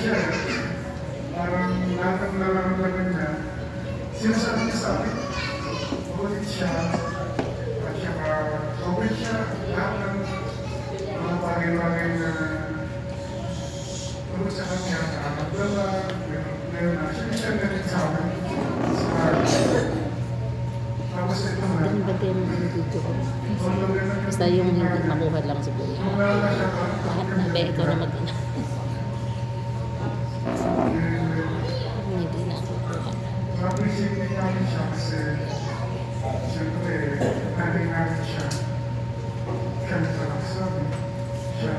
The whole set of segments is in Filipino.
siya. Parang lahat ng nararamdaman niya, sinasabi niya sa akin, mabulit siya, at saka okay siya, lahat ng mga bagay-bagay na tungkol sa kanya, nakaramdaman, meron na siya ganit sa akin. Tapos ito na, Ganda din ang video ko. Basta yung hindi makuha lang siguro. Lahat na ba ikaw na mag-ina. Hindi na ako kuha. appreciate namin siya kasi siyempre, nanay namin siya. Siya nagpalaksabi. Siya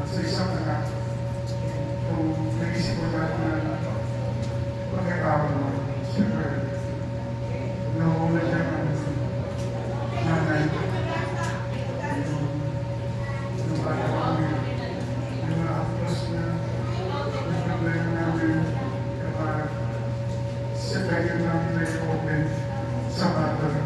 sa isang anak. Kung nag-isip mo lahat na pagkakawa mo, siyempre, nauna siya ng nanay. Yung bata kami, yung mga apos na yung problema namin, kapag sa tayo namin na i-open sa bata kami.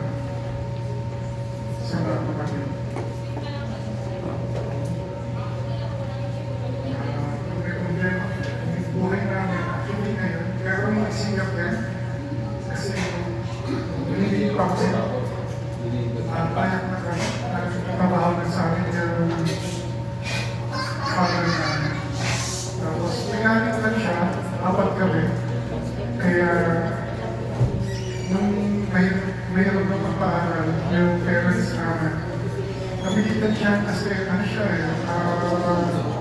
Buhay namin, actually ngayon, kaya kami nagsingap yan, kasi hindi pa ako payak na nagtabaho sa amin yung father namin. Tapos, nangyari lang siya, apat kami. Kaya, nung mayroon na magpaaral, yung parents namin, napilitan siya kasi ano siya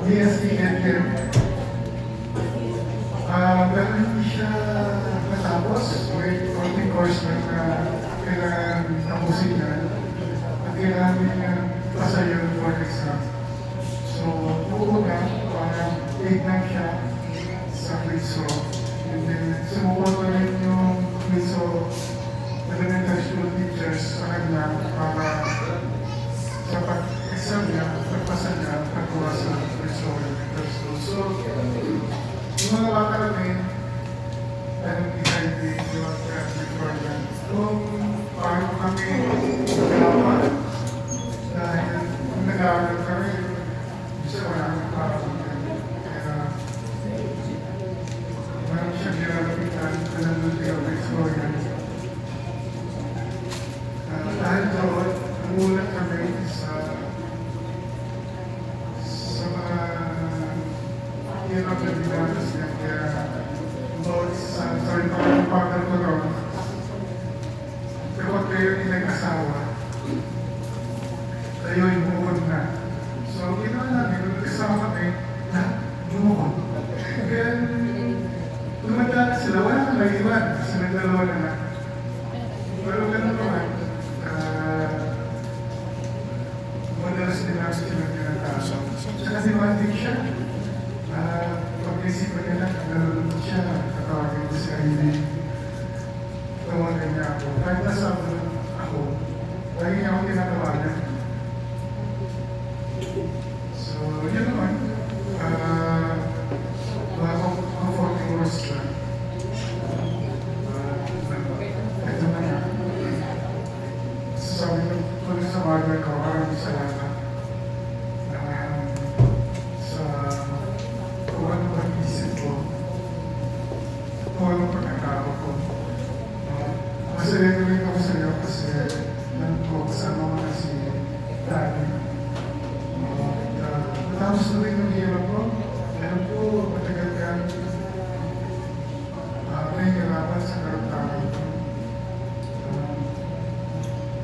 DSD-NM. Pero hindi siya natapos. May konting course na kailangan tapusin niya. At kailangan niya pasa yung board exam. So, una, parang 8 lang siya sa Quizzo. And then, sumuko na rin yung Quizzo elementary school teachers sa kanya para sa pag-exam niya, pagpasa niya, pagkuha sa Quizzo elementary school. So, yung mga bata namin, decide yung before them. Kung paano kami nagawa, dahil kung nag-aaral kami, isa wala kami parang kami. Kaya, meron siya ginagapitan, alam mo yung experience. Dahil doon, namulat kami sa mga hirap na binatas niya. Kaya, sorry, parang partner ko doon. Kapag kayo nag-asawa, kayo ay bukod na. So, ginawa namin, nung nag-asawa kami, na bukod. Kaya, tumanda na sila, wala na nag-iwan. Sila dalawa na na. Pero ganun naman, madalas din namin sila pinagkasa. Tsaka demanding siya. Pag-isipan niya lang, nalulungkot siya, katawagin ko si Ivy. Tawagan niya ako. Kahit nasa ako, lagi niya ako tinatawagan. So, yun naman. Mga 40 oras lang. Ito na nga. Sabi ko, tuloy sa mother ko, maraming salamat. Masaya ko rin ako sa'yo kasi kasama mo na si Daddy. Matapos na rin ang hirap ko. Alam ko, matagal ka nahihirapan sa karamdaman ko.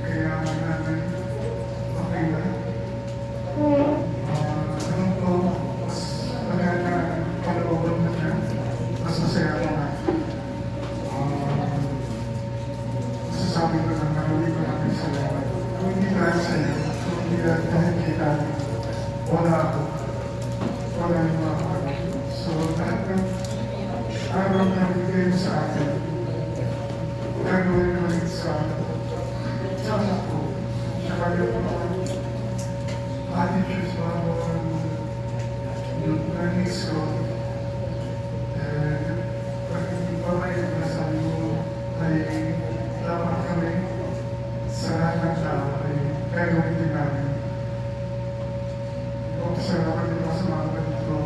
Kaya namin, okay na. Alam ko, mas maganda kalooban na siya. Mas masaya ko na. Sabi ko na marami ko namin salamat. Kung hindi dahil sa'yo, kung hindi dahil kita, wala ako. Wala yung mga ako. So, lahat ng araw na bigay mo sa akin, gagawin ko rin sa anak ko. Saka yung mga attitudes ba mo yung learnings ko. Pag hindi ba kayo nasabi mo ay dapat kami sa lahat ng tao ay gagawin din namin. Ipagpasalamat din ako sa mga ganito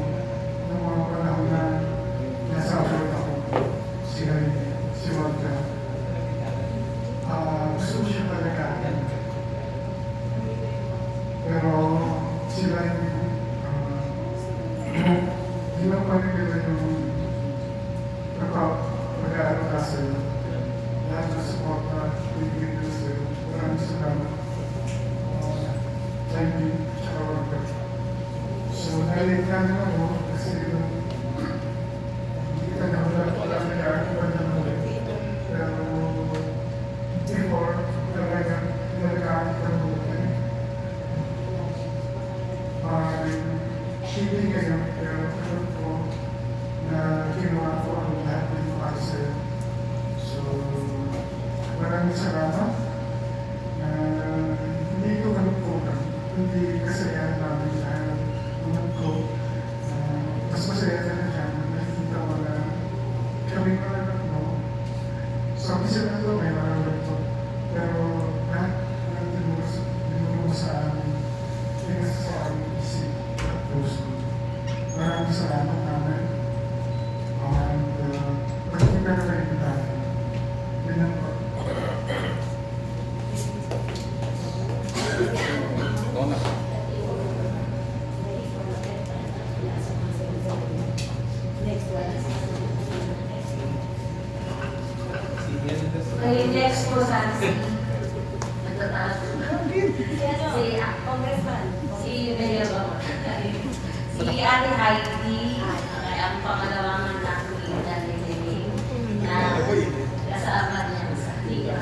hindi ngayon, pero alam ko na ginawa ko ang lahat ng para sa'yo. So, maraming salamat na hindi ko kalungkutan, hindi kasayahan namin dahil alam ko mas masaya ka na dyan, nakikita mo na kami mga anak mo. So, isa na ito, may maraming ito. Pero lahat ng tinuro mo sa amin, pinasa sa aming isip at puso. Maraming salamat namin. And magkita na rin tayo. Ganyan po. Ay, next po sa si nagtataas Congressman, si Mayor Bama. Si Ate Heidi, ay ang pangalawang anak ni Daniel na kasama niya sa tiga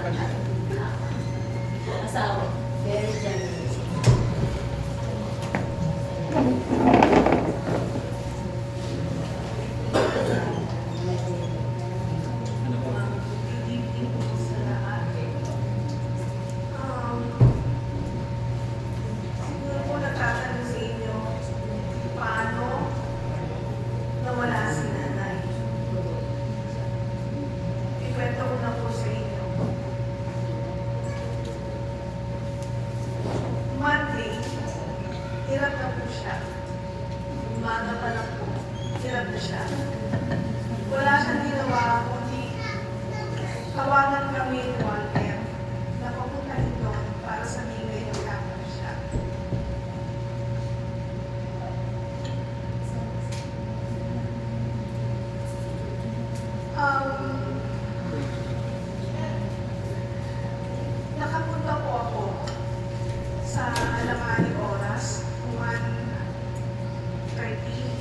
asawa. Very generous. Siguro po nagtatanong sa inyo, paano nawala si nanay? Ikwento ko na po sa inyo. Monday, hirap na po siya. Umaga pa lang po, hirap na siya. Wala siyang ginawa kundi tawagan kami ni Walter na papuntahin doon para sabihin na nagkakaroon siya. Nakapunta po ako sa Alamani Oras, 1:30,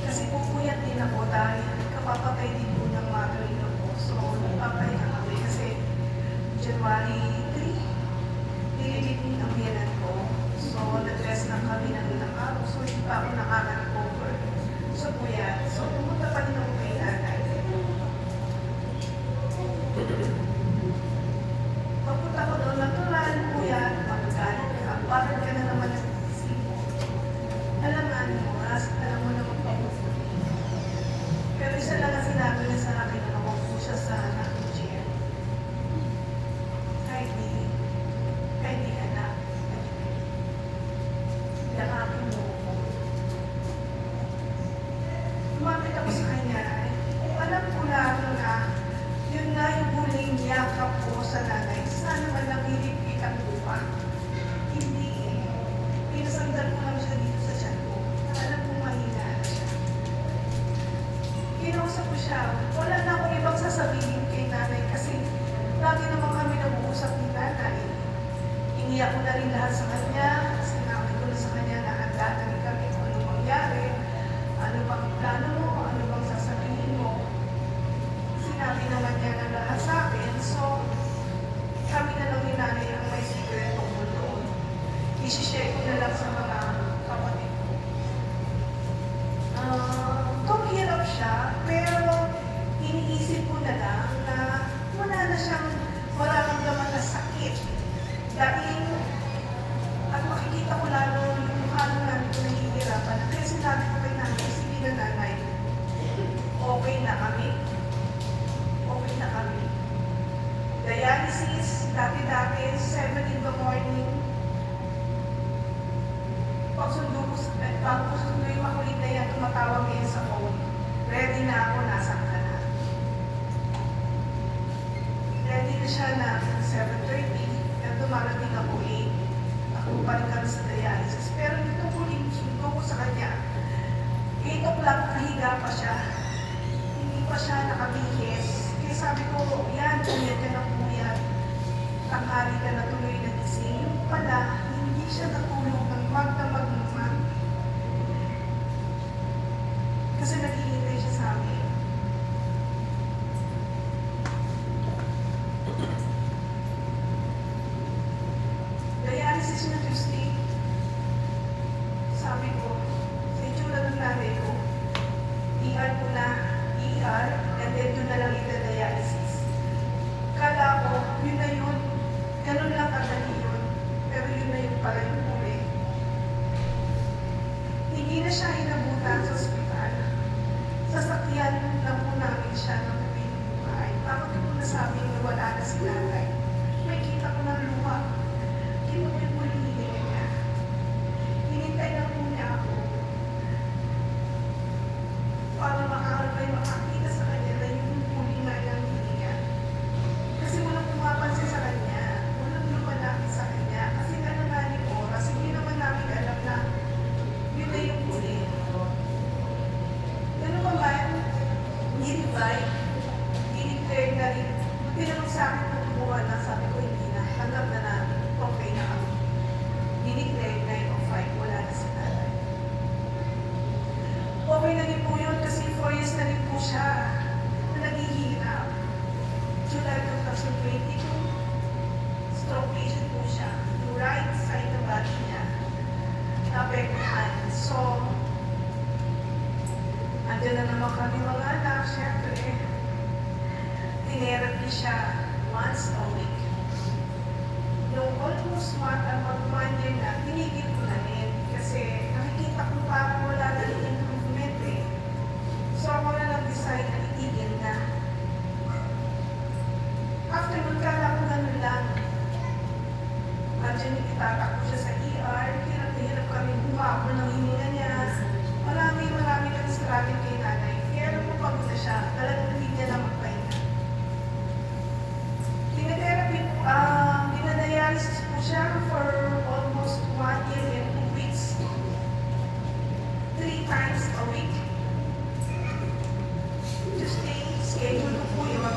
kasi pupuyat din ako dahil kapapatay din po ng mother-in-law ko. So, nagpapahinga kami kasi January 3, nililipin ang biyanan ko. So, nag-rest na kami ng ilang araw. So, hindi pa ako nakaka-recover sa puyat. So, pumunta pa din ako kay nanay. Pagpunta ko doon, natural, puyat, magagalit ka. Bakit ka na naman nag-isip? Alam nga ni Oras, alam mo naman pa. Pero isa lang ang sinabi niya sa akin na nakupo siya sa aking chair. Kahit di anak. Yakapin mo ako. Lumapit ako sa kanya. Alam ko lang na yun nga yung huling yakap ko sa nanay. Sana man lang hilipit ang lupa. Hindi eh. Pinasandal ko lang siya dito sa tiyan ko. Alam kong mahina na siya. Kinausap ko siya. Wala na akong ibang sasabihin kay nanay kasi lagi naman kami nag-uusap ni nanay. Iniyak ko na rin lahat sa kanya. Sinabi ko na sa kanya na handa na rin kami kung ano mangyari. Ano bang plano mo? Ano bang sasabihin mo? Sinabi naman niya na lahat sa akin. So, kami na lang ni nanay ang may sikreto ko doon. I-share ko na lang sa mga kapatid ko. Hirap siya, pero iniisip ko na lang na wala na siyang mararamdaman na sakit. Dahil, at makikita ko lalo yung mukha ng nanay ko nahihirapan. Kaya sinabi ko kay nanay, sige na nanay, okay na kami. Okay na kami. Dialysis, dati-dati, 7 in the morning. Pagsundo ko, bago ko sundo yung makulit na yan, tumatawag ngayon sa phone. Ready na ako, nasaan ka na. Ready na siya na 7:30, at dumarating ako 8. Ako pa rin kami sa dialysis. Pero dito ko rin, sundo ko sa kanya. 8 o'clock, nahiga pa siya. Hindi pa siya nakabihis. Kaya sabi ko, yan, puyat ka ng puyat. Tanghali ka na tuloy na gising. Yung pala, hindi siya natulog ng magdamag naman. Kasi naghihintay siya sa amin. Dialysis na Tuesday. Sabi ko, sa itsura ng nanay ko, siya na naghihirap. July 2022, stroke patient po siya. Yung right side ng body niya, naapektuhan. So, andyan na naman kami mga anak, syempre. Tinherapy siya once a week. Yung almost one year na, tinigil ko na rin. Kasi nakikita ko parang wala na rin improvement eh. So ako na nag-decide na itigil na. After magkala ko ganun lang, andyan yung itatakbo siya sa ER, hirap na hirap kami humabol ng hininga niya. Marami kami struggle kay nanay. Kaya nung pagod na siya, talagang hindi niya na magpahinga. Tinetherapy po, dinadialysis po siya for almost 1 year and 2 weeks. 3 times a week. Tuesday, schedule po yun.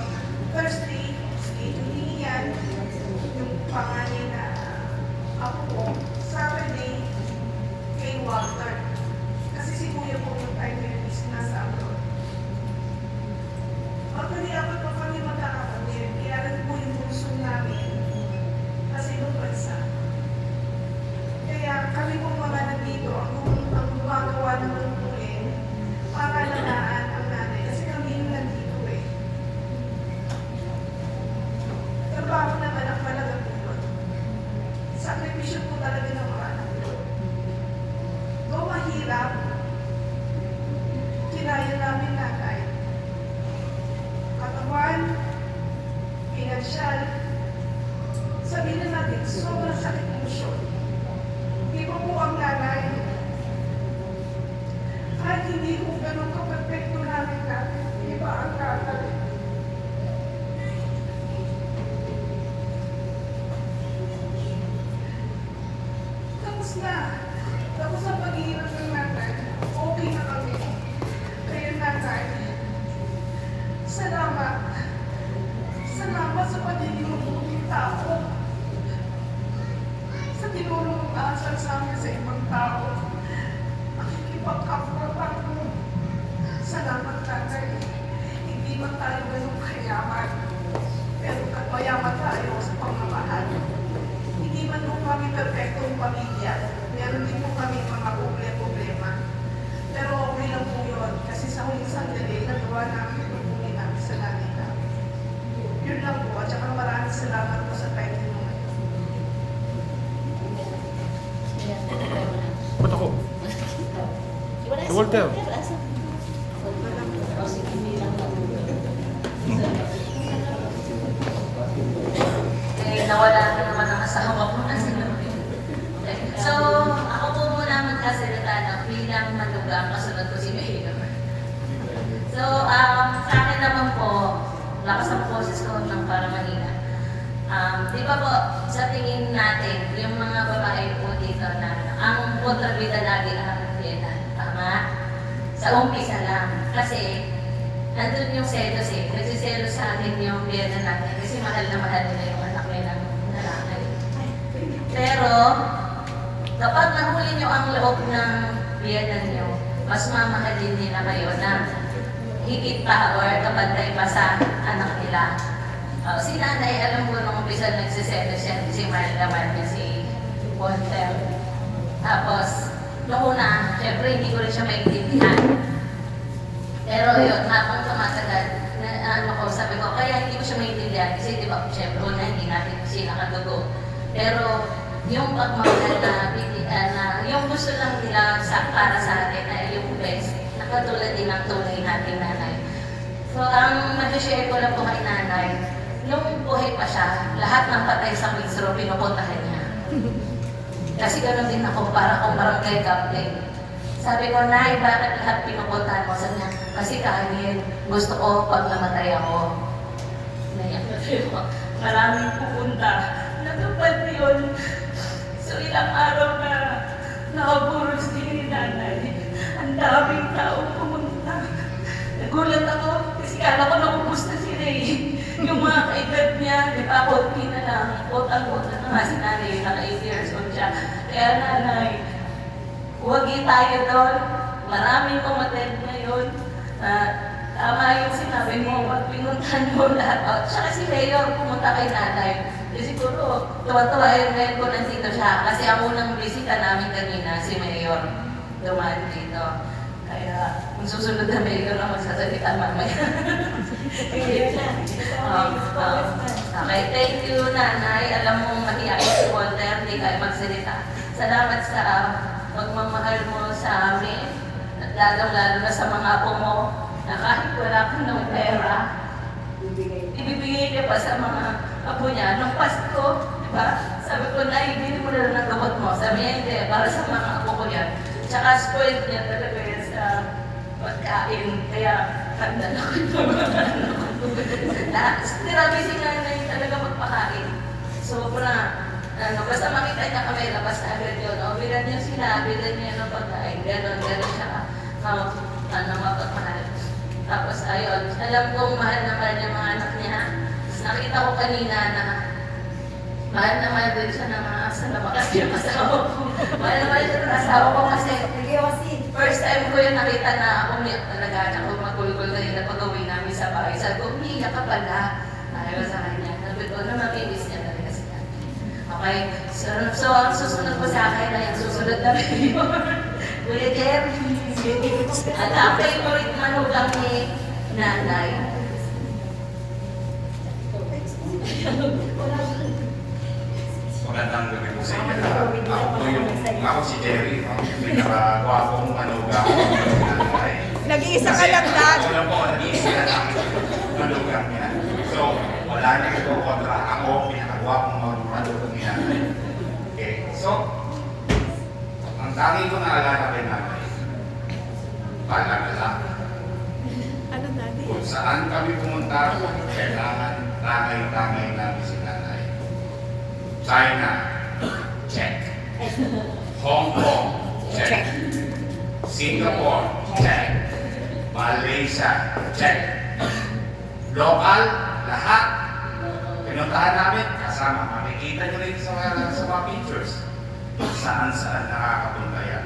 Thursday, schedule din yan. Yung pangalan na ako po. Saturday, kay Walter. Kasi si Kuya po yung time therapist na sa abroad. Actually, ako po kami magkakapatid. Kaya rin po yung puso namin. Kasi nung bansa. Kaya kami po mga nandito, ang gumagawa ng tulungin para lalaan ang nanay. Kasi kami yung nandito eh. Trabaho naman ang malaga po yun. Sakripisyo po talaga ng mga anak yun. Though mahirap, kinaya namin nanay. Katawan, pinansyal, sabihin na natin, sobrang sakit ng show. Di ba po ang nanay? Kahit hindi ko ganun ka-perfecto namin natin, iba ang nanay. Tapos na. Tapos ang paghihirap ng nanay, okay na kami. Kaya nanay, salamat. Salamat sa pagiging mabuting tao. Sa tinulong mong asal sa amin sa ibang tao. Nakikipagkapwatan mo. Salamat nanay. Hindi man tayo ganun kayaman. Pero mayaman tayo sa pamamahal. Hindi man po kami perfectong pamilya. Meron din po kami mga problema. Pero okay lang po yun. Kasi sa huling sandali, nagawa namin yung pagpuli namin sa nanay namin. Yun lang po. At saka maraming salamat po sa time nyo. Ba't ako? Si Walter. Eh, nawala na naman ang asawa ko. Okay. So, ako po muna magkasalita na bilang manugang kasunod ko si Mayor. So, sa akin naman po, lakas ang boses ko ng para mahina. Di ba po, sa tingin natin, yung mga babae po dito na ang kontrabida lagi ang biyenan. Tama? Sa umpisa lang. Kasi, nandun yung selos eh. Nagsiselos sa atin yung biyenan natin kasi mahal na mahal nila yung anak nila ng lalaki. Pero, kapag nahuli nyo ang loob ng biyenan nyo, mas mamahalin nila kayo na higit pa or kapantay pa sa anak nila. Si nanay, alam ko nung umpisa nagsiselos siya, si Mahal naman niya si Walter. Tapos, noong una, syempre hindi ko rin siya maintindihan. Pero yun, habang tumatagal, sabi ko, kaya hindi ko siya maintindihan kasi di ba, syempre una, hindi natin sila kadugo. Pero yung pagmamahal na yung gusto lang nila para sa atin ay yung best, nakatulad din ng tunay nating nanay. So, ang mag-share ko lang po kay nanay, nung buhay pa siya, lahat ng patay sa Queensrow, pinupuntahan niya. Kasi gano'n din ako, para akong barangay captain. Sabi ko, Nay, bakit lahat pinupuntahan mo? Sabi niya, kasi kanin, gusto ko pag namatay ako. Naiyak na ko, maraming pupunta. Natupad yun. So, ilang araw na nakaburos din ni nanay. Ang daming taong pumunta. Nagulat ako, kasi kala ko naubos na sila eh. Yung mga kaedad niya, di ba, konti na lang, quote-unquote na nga si nanay, naka 8 years old siya. Kaya nanay, huwag tayo doon. Maraming umatend ngayon. tama yung sinabi mo, pag pinuntahan mo lahat. Tsaka si Mayor pumunta kay nanay. Kasi siguro, tuwa-tuwa yung ngayon ko nandito siya. Kasi ang unang bisita namin kanina, si Mayor dumaan dito. Kaya, kung susunod na Mayor na magsasalita mamaya. Okay, thank you, nanay. Alam mong mahihain si Walter, hindi kayo magsalita. Salamat sa pagmamahal mo sa amin. At lalong-lalo na sa mga apo mo na kahit wala kang ng pera, ibibigay niya pa sa mga apo niya. Nung Pasko, di ba? Sabi ko, naibili mo na lang ng gamot mo. Sabi niya, hindi, para sa mga apo ko yan. Tsaka spoiled niya talaga yan sa pagkain. Kaya, handa na ko yung mga ano ko. Grabe si nanay talaga magpakain. Sobra. Basta makita niya kami, labas na agad yun. Bilan niya sila, bilan niya ng pagkain. Ganon siya mapagmahal. Tapos ayun, alam kong mahal naman yung mga anak niya. Tapos nakita ko kanina na mahal naman din siya ng mga asawa kasi yung asawa ko. Mahal naman siya ng asawa ko kasi first time ko yung nakita na umiyak talaga. Tsaka magulgul na yun na pag-uwi namin sa bahay. Sabi ko, umiiyak ka pala. Ayaw sa kanya. Sabi ko na mamimiss niya talaga siya. Okay, so ang susunod ko sa akin ay ang susunod na video. Kuya Jerry. At ang favorite manugang ni nanay. Magandang gabi po sa inyo lahat. Ako si Jerry, pinaka-gwapong manugang ng nanay. Nag-iisa ka lang, Dad. Wala po, nag-iisa na lang manugang niya. So, wala niya ito kontra. Ako, pinaka-gwapong manugang ni nanay. Okay, so, ang tangi ko naalala kay nanay, paalala. Ano, Daddy? Kung saan kami pumunta, kailangan tangay-tangay namin si nanay. China, check. Hong Kong, check. Singapore, check. Malaysia, check. Local, lahat. Pinuntahan namin, kasama. Makikita nyo rin sa mga pictures. Saan-saan nakakapunta yan.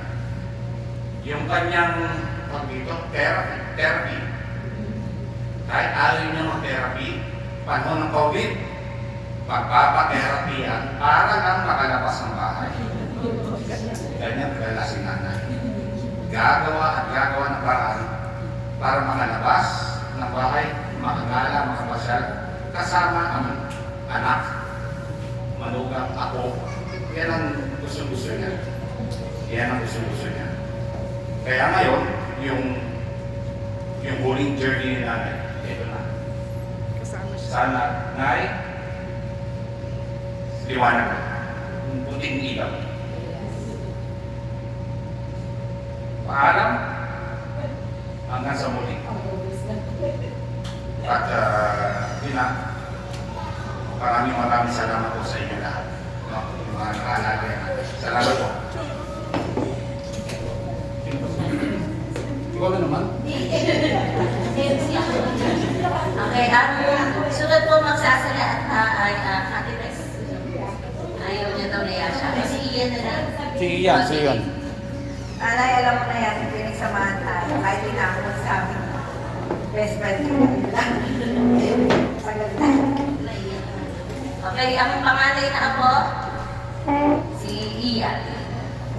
Yung kanyang therapy. Kahit ayaw niya mag-therapy, panahon ng COVID, pagpapa-therapy yan para lang makalabas ng bahay. Ganyan pala si nanay. Gagawa at gagawa ng paraan para makalabas ng bahay, makagala, makapasyal, kasama ang anak, manugang, ako. Yan ang gusto-gusto niya. Yan ang gusto-gusto niya. Kaya ngayon, yung huling journey ni nanay, ito na. Kasama siya. Sana, Nay, liwanag. Puting ilaw. Paalam, hanggang sa muli. At, maraming salamat po sa inyo lahat. No? Yung mga nakalaga yan. Salamat po. Ikaw na naman. Okay, sunod po magsasalita ay Ate Tess. Ayaw niya daw na siya. Kasi Ian na lang. Si Ian. Anay, alam mo na yan, pinagsamahan tayo. Kahit tinakot sa amin. Best friend ko lang. Okay, ang panganay na ako, si Ian.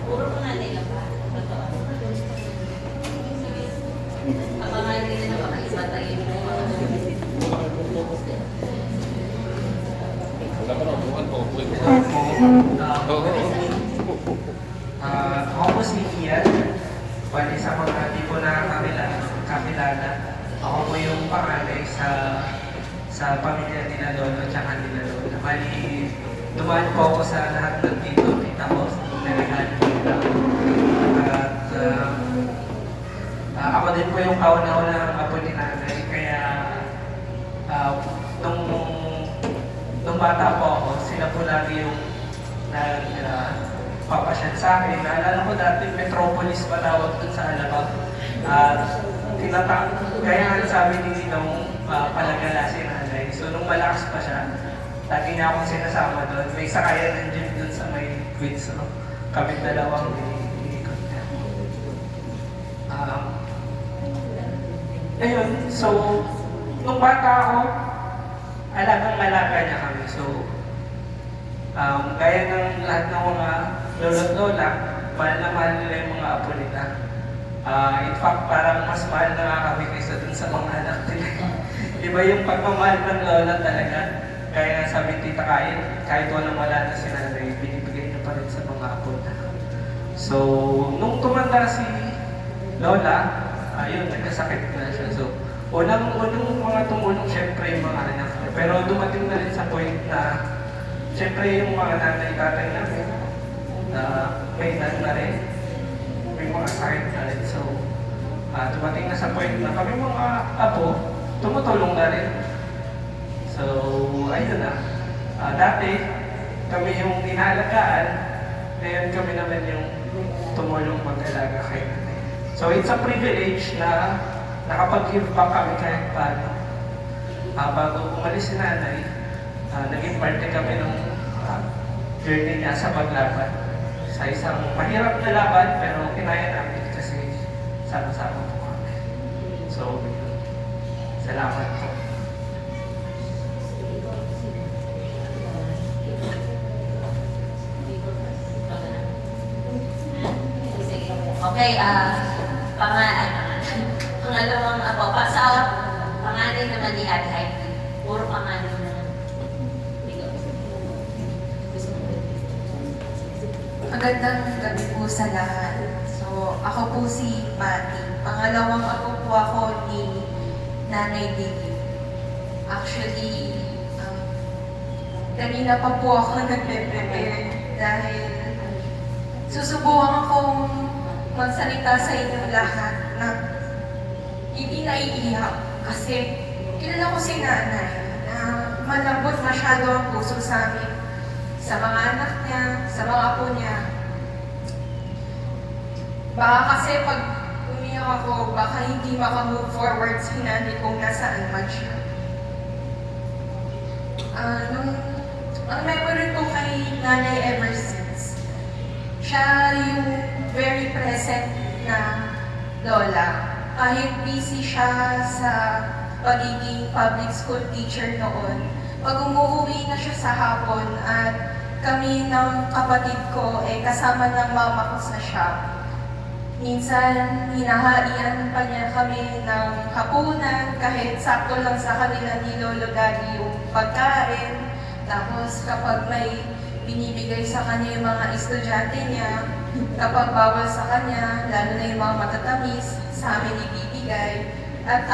Puro panganay lang ba? Ang panganay na makaiba tayo mo. Wala ka na, buwan po. Ako po si Ian. Bali sa mga hindi po kakilala. Ako po yung panganay sa pamilya ni Lolo at saka ni Lola. Bali, dumaan po ako sa lahat ng tito, tita ko, nalagaan nila. At ako din po yung kauna-una apo ni nanay. Kaya nung bata po ako, sila po lagi yung papasyal sa akin. Naalala ko dati, Metropolis pa tawag dun sa Alabang. Kaya nga sabi ni Ninong palagala si nanay. So nung malakas pa siya, lagi niya akong sinasama doon. May sakayan ng jeep doon sa may Queens. No? Kami dalawang iikot niya. ayun, so, nung bata ako, alagang-alaga niya kami. So, gaya ng lahat ng mga lolo't lola, mahal na mahal nila yung mga apo nila. In fact, parang mas mahal na nga kami kaysa dun sa mga anak nila. Iba yung pagmamahal ng lola talaga. Kaya nga sabi ni Tita Kain, kahit wala na si nanay, binibigay niya pa rin sa mga apo na. So, nung tumanda si lola, ayun, nagkasakit na siya. So, unang mga tumulong, syempre yung mga anak niya. Pero dumating na rin sa point na, syempre yung mga nanay-tatay namin, may edad na rin, may mga sakit na rin. So, dumating na sa point na kami mga apo, tumutulong na rin. So, ayun na. Dati, kami yung inalagaan, ngayon kami naman yung tumulong mag-alaga kay nanay. So, it's a privilege na nakapag-give back kami kahit paano. Bago umalis si nanay, naging parte kami ng journey niya sa paglaban. Sa isang mahirap na laban, pero kinaya namin kasi sama-sama po kami. So, salamat po. Sige. Okay, pangalawang apo. Sa panganay naman ni Ate Heidi. Puro panganay na. Magandang gabi po sa lahat. So, ako po si Mati. Pangalawang apo po ako ni Nanay Lily. Actually, kanina pa po ako nagpe-prepare dahil susubukan akong magsalita sa inyo lahat na hindi naiiyak kasi kilala ko si nanay na malambot masyado ang puso sa amin, sa mga anak niya, sa mga apo niya. Baka kasi pag umiyak ako, baka hindi makamove forward si nanay kung nasaan man siya. Ang memory ko kay nanay ever since, siya yung very present na lola. Kahit busy siya sa pagiging public school teacher noon, pag umuwi na siya sa hapon at kami ng kapatid ko kasama ng mama ko sa shop, minsan hinahaian pa niya kami ng hapunan kahit sakto lang sa kanila ni Lolo Daddy yung pagkain. Tapos kapag may binibigay sa kanya yung mga estudyante niya, kapag bawal sa kanya, lalo na yung mga matatamis, sa amin ibibigay. At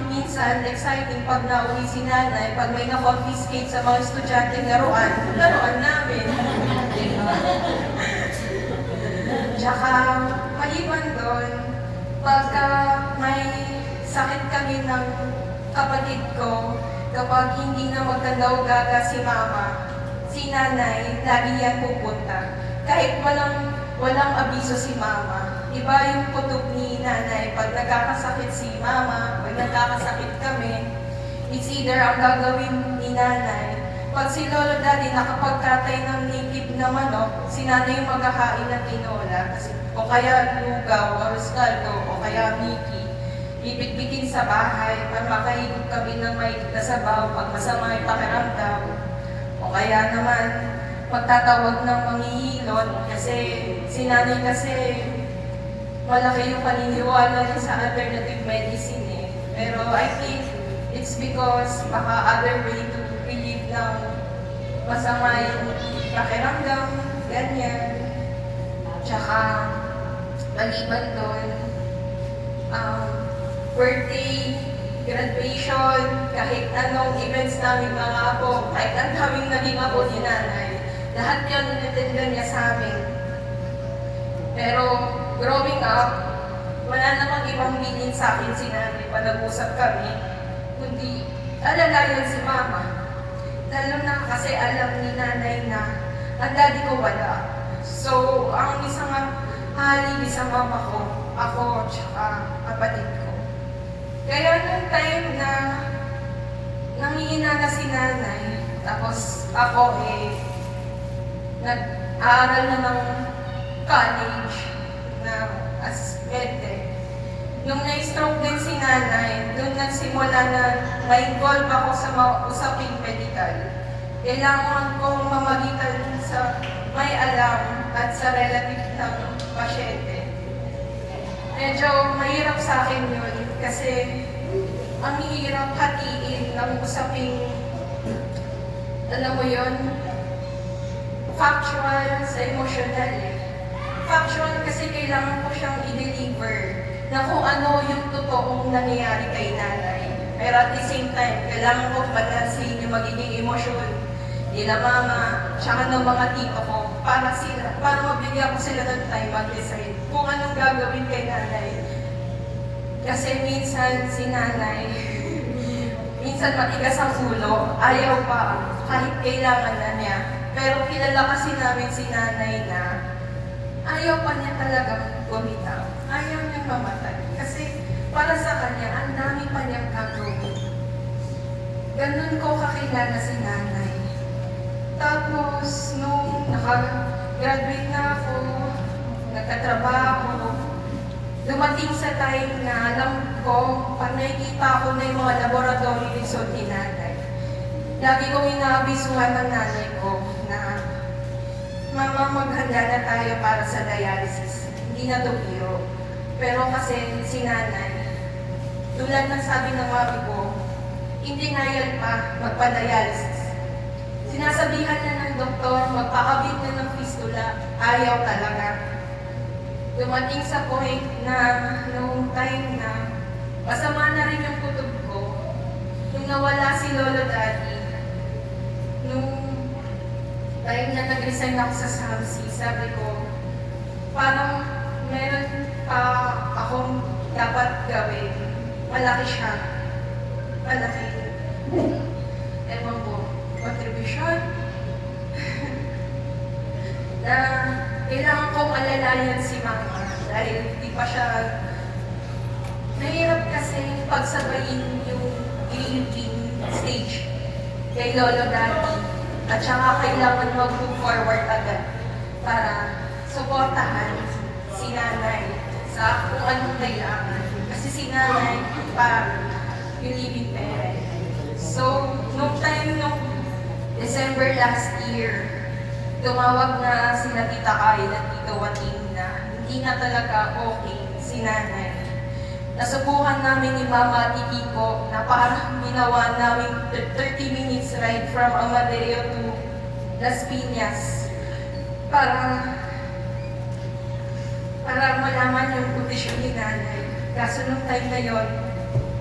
minsan, exciting pag nauwi si nanay, pag may na-confiscate sa mga estudyante laruan namin. Tsaka, maliban doon, pagka may sakit kami ng kapatid ko, kapag hindi na magkandao-gaga si mama, si nanay, lagi yan pupunta. Kahit walang abiso si mama. Iba yung putok ni nanay. Pag nagkakasakit si mama, pag nagkakasakit kami, it's either ang gagawin ni nanay. Pag si Lolo Daddy nakapagkatay ng native na manok, si nanay yung maghahain ng tinola. O kaya lugaw, o riscaldo, o kaya Mickey. Ibigbitin sa bahay para makahigop kami ng may sabaw pag masama yung pakiramdam. O kaya naman, magtatawag ng manghihilot kasi si nanay kasi malaki yung paniniwala niya sa alternative medicine Pero I think it's because baka other way to relieve ng masama yung pakiramdam, ganyan. Tsaka, maliban doon, birthday, graduation, kahit anong events namin mga apo, kahit ang daming naging apo ni nanay, lahat yun natindan niya sa amin. Pero growing up, wala namang ibang bilin sa akin si nanay pag nag-usap kami, kundi alalayan si mama. Lalo na kasi alam ni nanay na ang daddy ko wala. So, ang isang haligi sa mama ko, ako, tsaka kapatid ko. Kaya nung time na nangihina na si nanay, tapos ako nag-aaral na ng college na as medtech. Nung na-stroke din si nanay, doon nagsimula na ma-involve ako sa mga usaping medical. Kailangan kong mamagitan sa may alam at sa relative ng pasyente. Medyo mahirap sa akin yun kasi ang hirap hatiin ng usaping, alam mo yun, factual sa emotional eh. Factual kasi kailangan ko siyang i-deliver na kung ano yung totoong nangyayari kay nanay. Pero at the same time, kailangan ko balansin yung magiging emosyon nila mama, tsaka ng mga tito ko para mabigyan ko sila ng time mag-decide kung anong gagawin kay nanay. Kasi minsan si nanay, minsan matigas ang ulo, ayaw pa kahit kailangan na niya. Pero kilala kasi namin si nanay na ayaw pa niya talagang bumitaw. Ayaw niyang mamatay. Kasi para sa kanya, ang dami pa niyang gagawin. Ganun ko kakilala si nanay. Tapos, nung naka-graduate na ako, nagtatrabaho, dumating sa time na alam ko, pag nakikita ko na yung mga laboratory result ni nanay, lagi kong inaabisuhan ng nanay ko na, Mama, maghanda na tayo para sa dialysis. Hindi na to biro. Pero kasi si nanay, tulad ng sabi ng mami ko, hindi denial pa magpa-dialysis. Sinasabihan na ng doktor, magpakabit na ng fistula, ayaw talaga. Dumating sa point na noong time na masama na rin yung kutob ko, nung nawala si Lolo Daddy, nung time na nag-resign ako sa SAMC, sabi ko, parang meron pa akong dapat gawin. Malaki siya. Malaki. Ewan ko, contribution. Na kailangan kong alalayan si mama dahil di pa siya nahirap kasi pagsabayin yung grieving stage kay Lolo Daddy at saka kailangan mag-move forward agad para suportahan si nanay sa kung anong kailangan. Kasi si nanay pa yung living parent. So, nung December last year, tumawag na sila Tita Kyle at Tito Wating na hindi na talaga okay si nanay. Nasubukan namin ni Mama at Kiko na parang ginawa namin 30 minutes ride from Amadeo to Las Piñas para malaman yung kondisyon ni nanay. Kaso nung time na yun,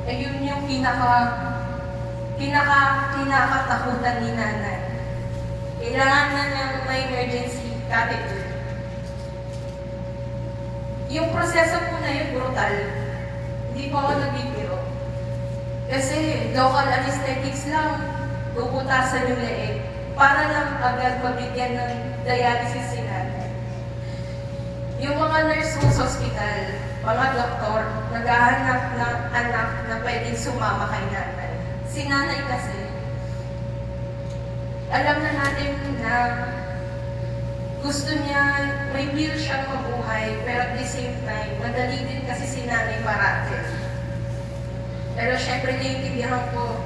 yun yung kinakatakutan ni nanay. Kailangan na niyang may emergency catheter. Yung proseso po na yun, brutal. Hindi po ako nagbibiro. Kasi local anesthetics lang, bubutasan yung leeg para lang agad mabigyan ng dialysis si nanay. Yung mga nurse sa hospital, mga doktor, naghahanap ng anak na pwedeng sumama kay nanay. Si nanay kasi, alam na natin na gusto niya, may will siyang mabuhay, pero at the same time, madali din kasi si nanay parating. Pero syempre, naiintindihan ko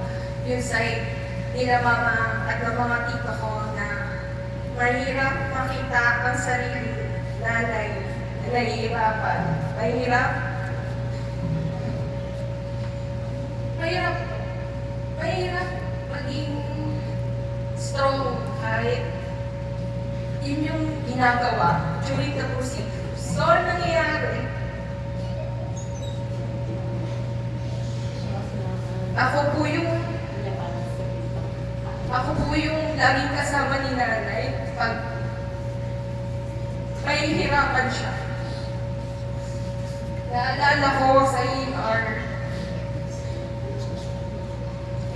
yung side nila mama at ng mga tito ko na mahirap makita ang sarili nanay na nahihirapan. Mahirap maging strong kahit yun yung ginagawa during the procedure. So, ano nangyayari? Ako po yung laging kasama ni nanay pag mahihirapan siya. Naalala ko sa ER,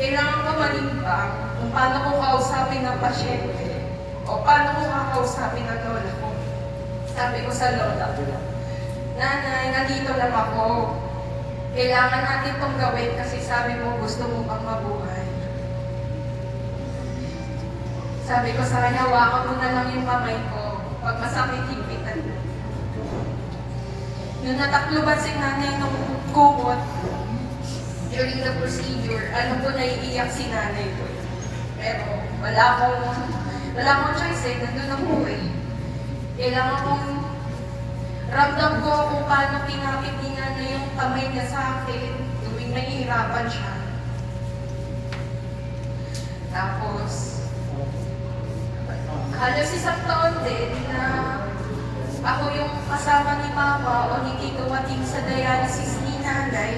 kailangan ko manimbang kung paano ko kausapin ng pasyente o paano ko kakausapin ng lola ko. Sabi ko sa lola ko, Nanay, nandito lang ako. Kailangan natin itong gawin kasi sabi mo gusto mo pang mabuhay. Sabi ko sa kanya, hawakan mo na lang yung kamay ko. Pag masakit, hipitan. Nung natakluban si nanay nung kumot during the procedure. Alam ko naiiyak si nanay ko. Pero wala akong choice eh. Nandun ako eh. Kailangan kong ramdam ko kung paano kinapit ni nanay yung kamay niya sa akin tuwing nahihirapan siya. Tapos, halos isang taon din na ako yung kasama ni Mama o ni Tito Wating sa dialysis ni nanay.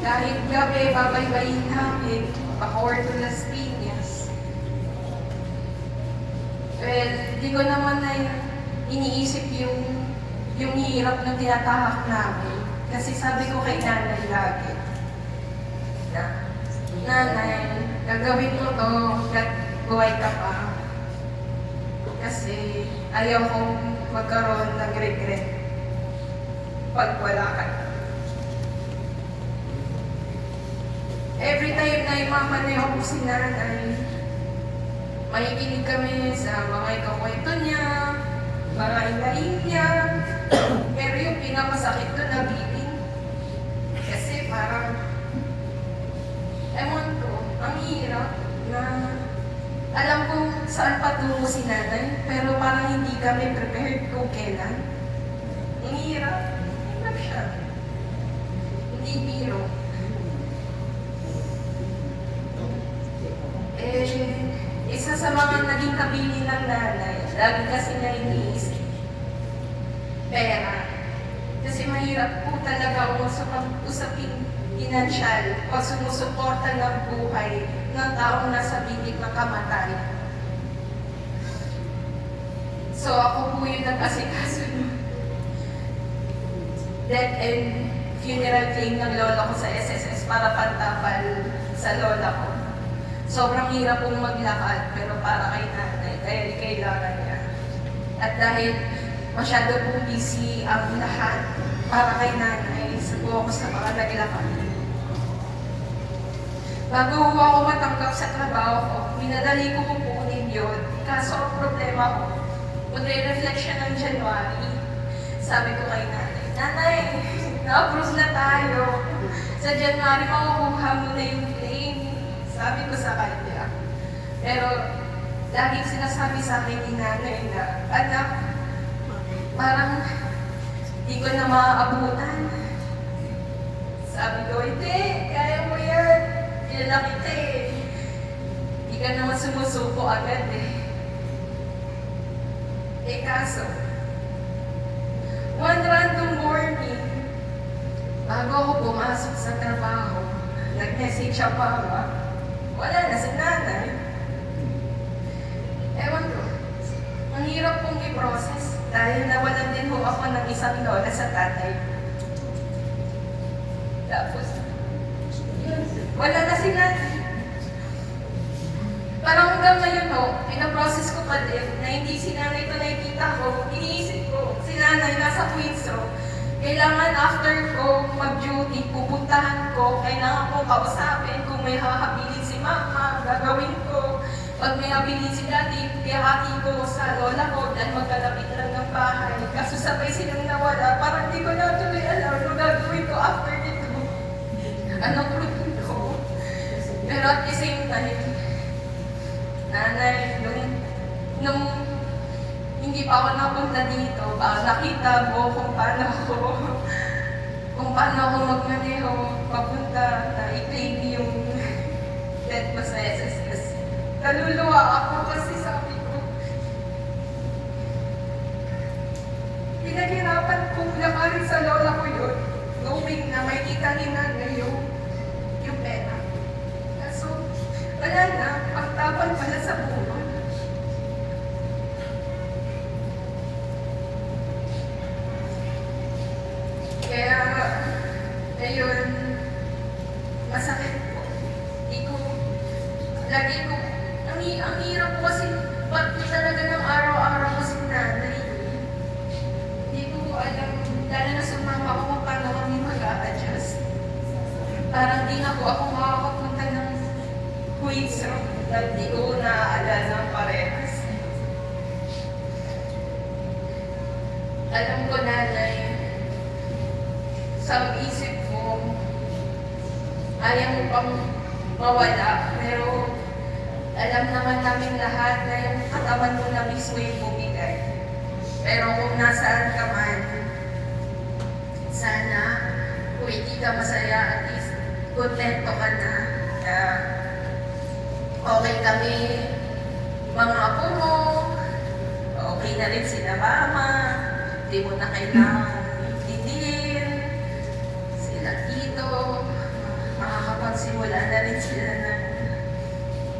Kahit gabi, babaybayin namin, baka to Las Piñas. Well, di ko naman na iniisip yung hirap na tinatahak namin. Kasi sabi ko kay nanay lagi, na, Nanay, gagawin ko to hanggat buhay ka pa. Kasi ayaw kong magkaroon ng regret pag wala ka na. Every time na imamaneho ko si nanay, makikinig kami sa mga ikakwento niya, mga inain niya, pero yung pinakamasakit ko na biling. Kasi parang, ewan ko, ang hirap na alam kong saan patungo si nanay, pero parang hindi kami prepared kung kailan. Ang hirap siya. Hindi biro. Isa sa mga naging kabili ng nanay, lagi kasi niya iniisip, pera. Kasi mahirap po talaga usapin pinansyal o sumusuporta ng buhay ng taong nasa bibig ng kamatayan. So ako po yung nag-asikaso ng death and funeral claim ng lola ko sa SSS para pantapal sa lola ko. Sobrang hirap pong maglakad, pero para kay nanay, kaya kailangan niya. At dahil masyado pong busy ang lahat, para kay nanay, subo ako sa mga naglakad. Bago ako matanggap sa trabaho ko, minadali ko kukunin yun. Kaso ang problema ko, magre-reflect siya ng January. Sabi ko kay nanay, Nanay, na-approve na tayo. Sa January, makukuha mo na yung claim. Sabi ko sa kanya. Pero, laging sinasabi sa akin ni nanay na, anak, parang di ko na maaabutan. Sabi ko, hindi, kaya mo yan. Kilala kita eh. Di ka naman sumusuko agad eh. Eh kaso, one random morning, bago ako pumasok sa trabaho, nag-message siya Mama. Wala na si nanay. Ewan ko, ang hirap pong i-process dahil nawalan din ho ako ng isang lola sa tatay. Tapos, wala na si nanay. Parang hanggang ngayon ho, pinaprocess ko pa din na hindi si nanay ito nakikita ko. Iniisip ko, si nanay nasa Queensro. Kailangan after ko mag-duty, pupuntahan ko, kailangan ko kausapin kung may hahabilin si Mama, gagawin ko. Pag may habilin si Daddy, pihati ko sa lola ko dahil magkalapit lang ng bahay. Kaso sabay silang nawala, parang di ko na tuloy alam ano gagawin ko after nito. Anong routine ko? Pero at the same time, nanay, nung hindi pa ako napunta dito, nakita mo kung paano ako magmaneho, papunta na i-claim yung death mo sa SSS. Naluluwa ako kasi sabi ko, pinaghirapan kong lakarin sa lola ko yun, knowing na may kita ni nanay yung pera. Kaso, wala na, pagtapal pala sa buhay. Kaya, ayun, masakit po. Ang hirap po kasi, ba't talaga ng araw-araw ko si nanay. Hindi ko alam, lalo na sa mama ko kung paano kami mag-a-adjust. Parang di na po ako makakapunta ng Queensro dahil di ko naaalala ang parehas. Alam ko nanay, sa isip ko, kaya mo pang mawala. Pero alam naman namin lahat na yung katawan mo na mismo yung bumigay. Pero kung nasaan ka man, sana kung hindi ka masaya, at least kontento ka na. Okay kami, mga apo mo, okay na rin sila mama, hindi mo na kailangan intindihin, sila tito, makakapagsimula na rin sila ng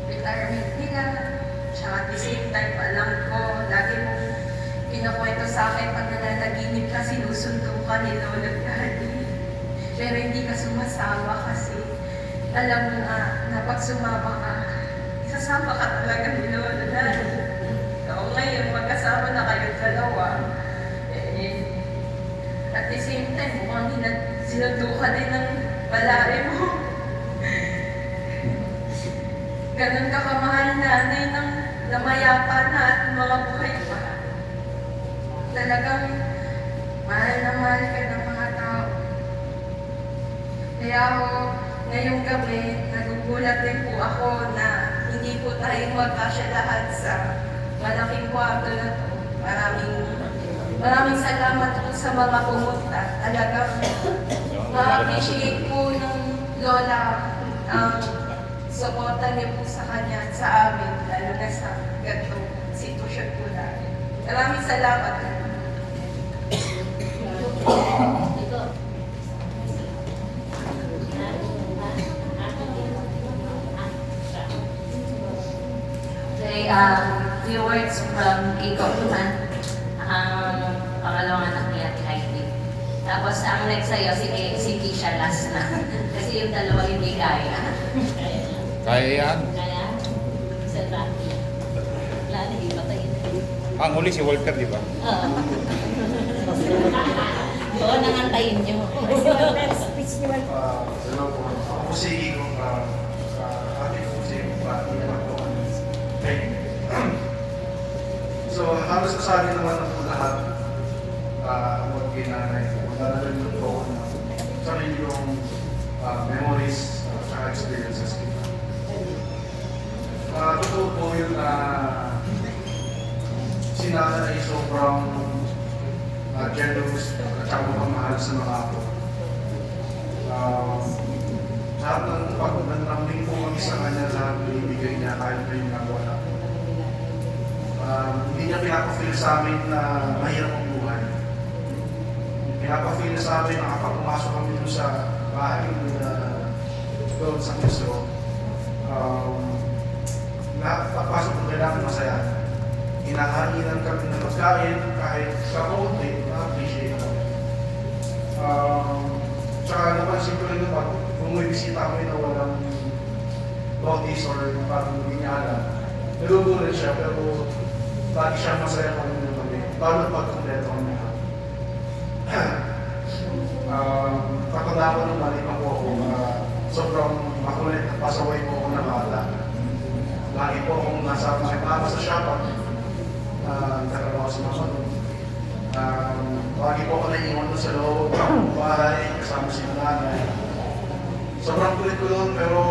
retirement nila. Tsaka at the same time, alam ko, lagi mong pinakwento sa akin pag nananaginip ka, sinusundo ka ni Lolo Daddy. Pero hindi ka sumasama kasi alam mo nga na pag sumama ka, isasama ka talaga ni Lolo Daddy. So ngayon, magkasama na kayong dalawa. At the same time, mukhang sinundo ka din ng balari mo. Ganun ka kamahal nanay ng namayapa na at mga buhay pa. Talagang mahal na mahal ka ng mga tao. Kaya ako, ngayong gabi, nagugulat din po ako na hindi po tayo magkasya lahat sa malaking kwarto na to. Maraming salamat po sa mga pumunta. Talagang ma-appreciate po ng Lola ang suporta niyo po sa kanya at sa amin, lalo na sa ganitong sitwasyon po natin. Maraming salamat. Okay, few words from Kiko naman, ang pangalawang anak niya, Heidi. Tapos ang next sa'yo, si Kisha last na. Kasi yung dalawa hindi kaya. Kaya yan. Kaya, sa Rocky. Wala na, ipatayin. Ang huli si Walter, di ba? Oo. Oo, nangantayin nyo. Hello po. Ako po si Igo. Ate ko si Igo. So, halos kasabi naman na po lahat about kay nanay. Magdadalhin po ako ng sarili yung memories at experiences kita. Totoo po yun na si nanay ay sobrang generous at saka mamahal sa mga apo. Lahat ng pag-nandamling po kami sa kanya, lahat binibigay niya kahit na yung nagawa na. Hindi niya pinapafeel sa amin na mahirap ang buhay. Pinapafeel sa amin na kapag pumasok kami doon sa bahay doon sa Quezon, papasok kung kailangan masaya. Hinahalinan kami ng pagkain kahit kakunti, na-appreciate kami. Tsaka napansin ko rin na pag bumibisita kami na walang notice or parang hindi niya alam, nagugulat siya pero lagi siya masaya kami na kami. Lalo pag kumpleto kami. Patanda ko nung mali pa po ako, sobrang makulit at pasaway po ako na bata. Lagi po akong nasa makipapa sa shop. Nagkatrabaho si mama doon. Lagi po ako naiiwan doon sa loob ng bahay, kasama si nanay. Sobrang kulit ko doon, pero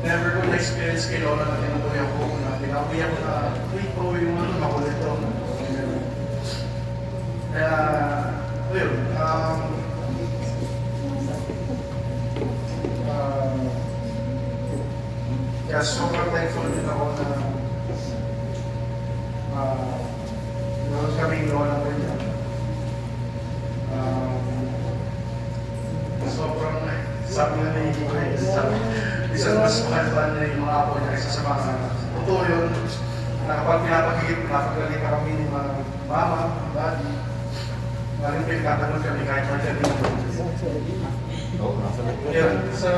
never ko na-experience kay Lola na tinutuyan ko na pinabuyan ko na, wait po, yung makulit doon. Kaya, ayun, kaya sobrang thankful din ako na noon kaming Lola ko niya. Sobrang, sabi nga na yung isang mas mahal niya yung mga apo niya isa sa mga totoo yun na kapag pinapagalitan kami ni mama, daddy, maling pinagkatanong kami kahit magkagaling ko. Yun, so,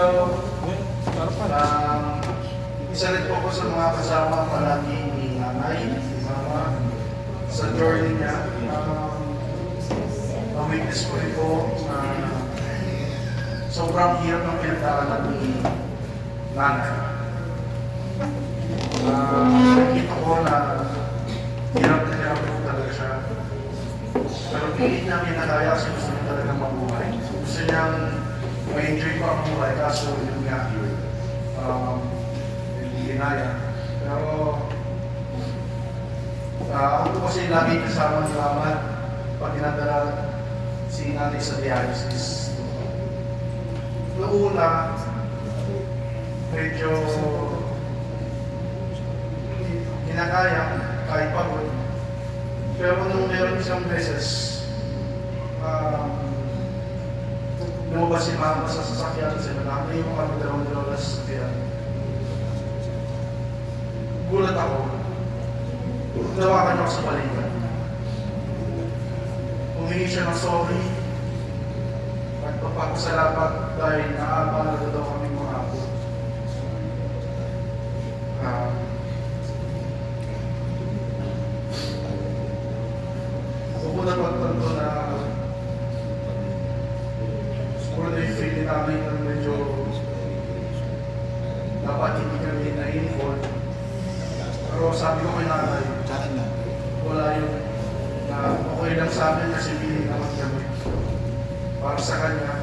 isa rin po ko sa mga kasama palagi ni nanay, ni mama, sa journey niya. Witness ko rin po sobrang hirap ng pinagdaanan ni nanay. Nakikita ko na hirap po talaga siya. Pero pilit niya kinakaya kasi gusto niya talagang mabuhay. Gusto niyang may enjoy pa ang buhay, kaso yun nga, hindi ginaya. Pero, ako po kasi lagi kasama ni Mama pag dinadala si nanay sa dialysis. Noong una, medyo kinakaya, kahit pagod. Pero nung meron isang beses, lumabas si Mama sa sasakyan sa nanay yung kami dalawang sa sasakyan. Gulat ako. Nawakan ako sa balikan. Humingi siya ng sorry. Nagpapasalamat dahil naabala na daw kami mga apo. Ako po napagtanto na siguro na yung feeling namin na medyo dapat hindi kami na-involve. Pero sabi ko kay nanay, wala yun na okay lang sa amin kasi pili naman kami para sa kanya.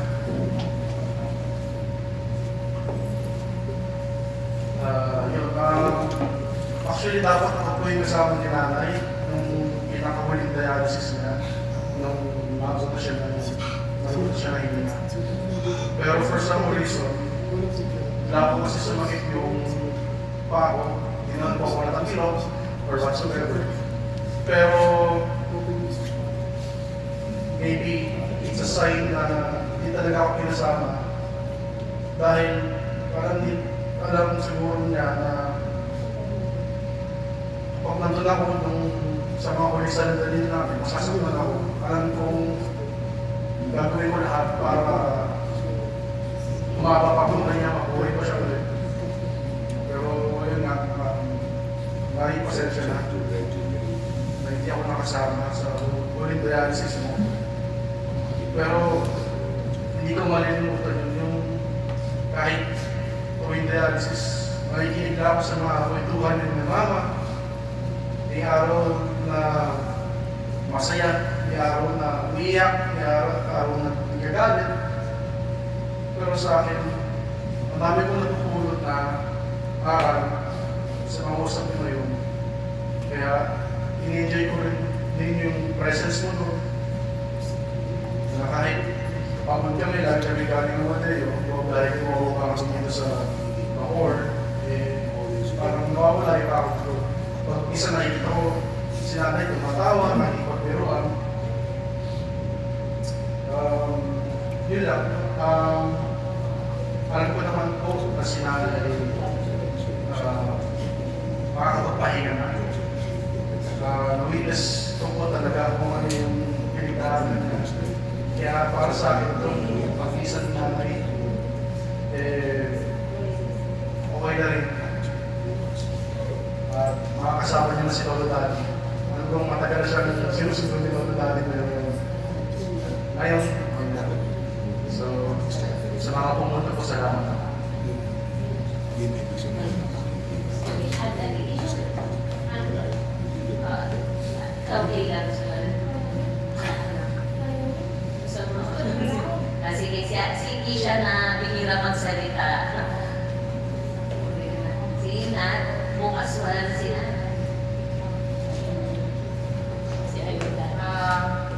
Actually, dapat ako po yung kasama ni nanay nung pinakahuling dialysis niya nung maabot na siya na hininga. Pero for some reason, wala ko kasi sumakit yung pako. Hindi naman po ako natakilog or whatsoever. Pero maybe it's a sign na hindi talaga ako pinasama dahil alam siguro niya na pag nandun ako sa mga kulisan na din namin, masasaktan ako. Alam kong gagawin ko lahat para mapapapunta niya, mabuhay ko siya ulit. Pero yun nga, maraming pasensya na hindi ako nakasama sa huling dialysis mo. Pero hindi ko malilimutan yun, yung kahit huling dialysis, makikinig lang ako sa mga kwentuhan ng Mama. May araw na masaya, may araw na umiyak, may araw na nagagalit. Pero sa akin, ang dami ko natutulog na aral sa mga usap na yun. Kaya, in-enjoy ko rin din yung presence mo doon. Na kahit pagod kami, lagi kami galing ng Mateo, dahil kumawag kami dito sa Bacoor, parang nawawala yung ako ko. Pag isa nakikita ko, si nanay tumatawa, nakikipagbiruan. Yun lang. Alam ko naman po na si nanay makakapagpahinga na. Na-witness ko po talaga kung ano yung pinagdaanan niya. Kaya para sa akin itong pag-isa ni nanay, okay na rin. At makakasama niya na si Lolo Daddy. Ano kung matagal na siya sinusunod ni Lolo Daddy ngayon. So, sa mga pumunta po, salamat. Okay lang siya. Sige siya na bihira magsalita. Sige na, bukas wala na si nanay. Si Ayuda.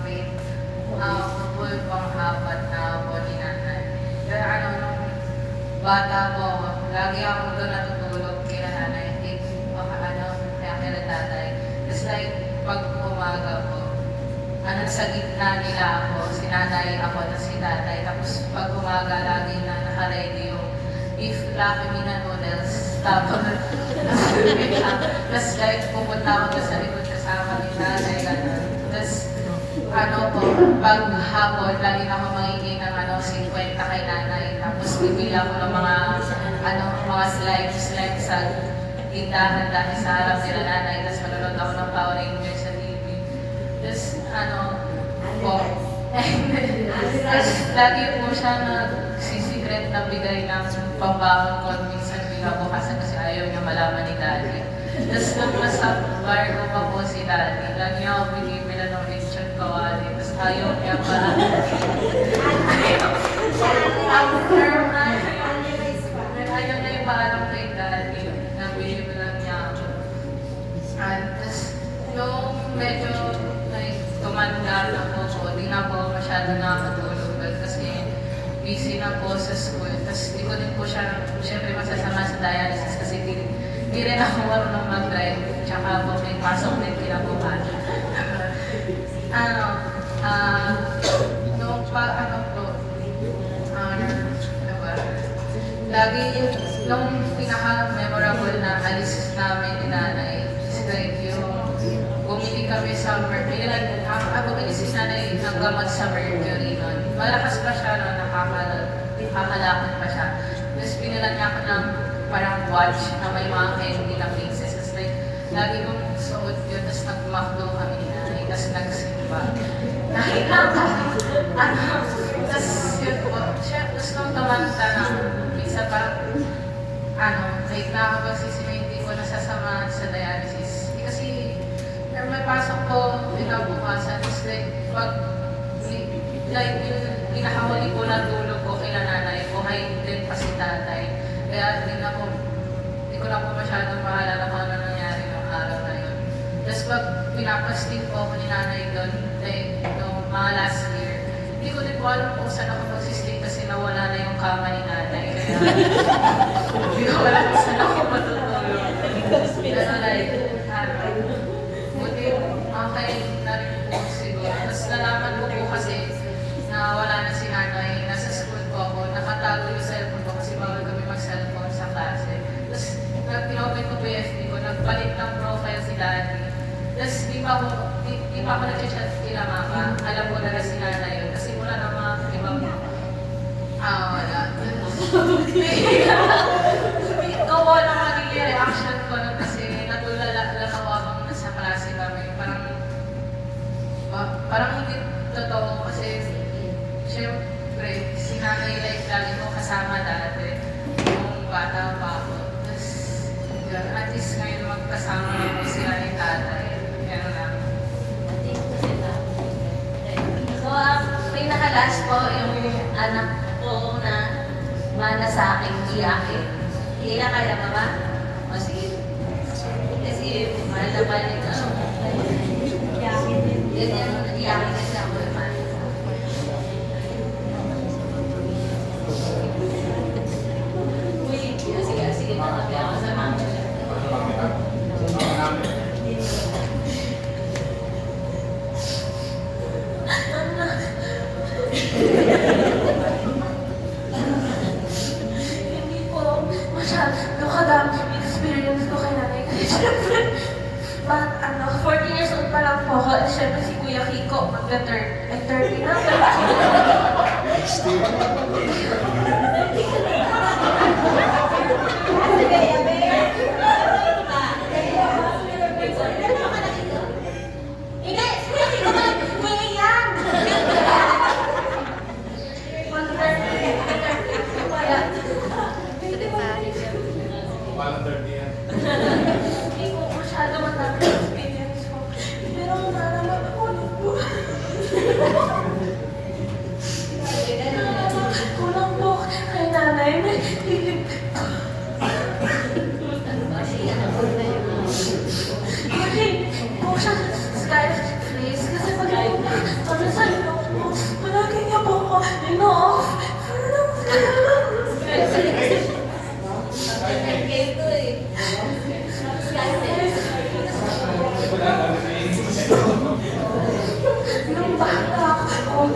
Wait. Tungkol pang hapat na po ni nanay. Kaya nung bata po, lagi ako doon natutulog kaya nanay. Kaya kaya tatay. Just like, pag umaga po, sa gitna nila ako, si nanay, ako, na si tatay. Tapos pag umaga, lagi na naka-ready yung beef Lucky Me na noodles. Tapos, like, pupunta ako sa likod kasama ni nanay. Tapos, pag hapon, lagi na ako mangingin ng 50 kay nanay. Tapos, bibili ako ng mga slime sa tindahan dahil sa harap nila nanay. Tapos, manonood ako ng Power Rangers sa TV. Tapos, tapos, lagi po siya nagsisecret na bigay ng pambakot ko. Minsan, binabukasan kasi ayaw niya malaman ni daddy. Tapos, nung nasa bar ko pa po si daddy, lagi niya ako binibila ng lechon kawali. Tapos, ayaw niya pa. na po ako, di na po masyado nakakatulog kasi busy na po sa school. Tapos di ko din po siya, syempre masasama sa dialysis kasi di rin ako marunong mag-drive. Tsaka po may pasok din kinabukasan. Lagi yung pinaka-memorable na alis namin ni nanay is like yung bumili kami sa Mercury. Bumili si nanay ng gamot sa Mercury nun. Malakas pa siya nun, nakakalakot pa siya. Tapos pinilan niya ako ng parang watch na may mga candy na pieces. Tapos like, lagi kong suot yun, tapos nag-McDo kami ni nanay, tapos nagsimba. Nakita ko, tapos yun po, siya, tapos nung tumanta na, minsan parang, like nakapagsisimenti ko nasasama sa dialysis. Kasi, may pasok ko, pinabukasan, tapos like, yung pinakahuli ko na tulog ko kay nanay, buhay din pa si tatay. Kaya hindi ko na po masyadong maalala kung ano nangyari ng araw na yun. Tapos pag pinapasting po ako ni nanay doon, like, mga last year, hindi ko din po alam kung saan ako magsisting kasi nawala na yung kama ni nanay. Kaya hindi ko alam kung saan ako matutulog. Pero like, buti okay na rin po siguro. Tapos nalaman ko po kasi na wala na si nanay, nasa school po ako, nakatago yung cellphone ko kasi bawal kami mag-cellphone sa klase. Tapos pinopen ko po yung FB ko, nagpalit ng profile si daddy. Tapos di pa ako nag-chat kila mama, alam ko na si nanay yun. Kasi wala na mga ibang, wala. Ikaw po na magiging reaction ko nun kasi natulala lang ako habang nasa klase kami. Parang hindi totoo kasi siyempre, si nanay like lagi ko kasama dati nung bata pa ako. Tapos, yun, at least ngayon magkasama ko sila ni tatay. Yan lang. So, pinaka-last po yung anak ko na mana sa akin iyakin. Iyak kaya ba ba? O sige. Kasi mahal na pa rin ako. Iyakin din. Iyakin kasi ako yung mahal. Sige, matabi ako sa mga. Hindi po masyado kadami experience ko kay nanay. Kasi syempre, 14 years old pa lang po ako. At syempre si Kuya Kiko, mag-30 na. Hindi! Kuya Kiko ba? Kuya yan! Hindi ko masyado matapos experience ko. Pero nalaman ko po. Kulang po kay nanay. May hilig. Mahilig po siya sa Skyface. Kasi pag ano sa ino po, palagi niya po ako ino-off. Nung bata ako,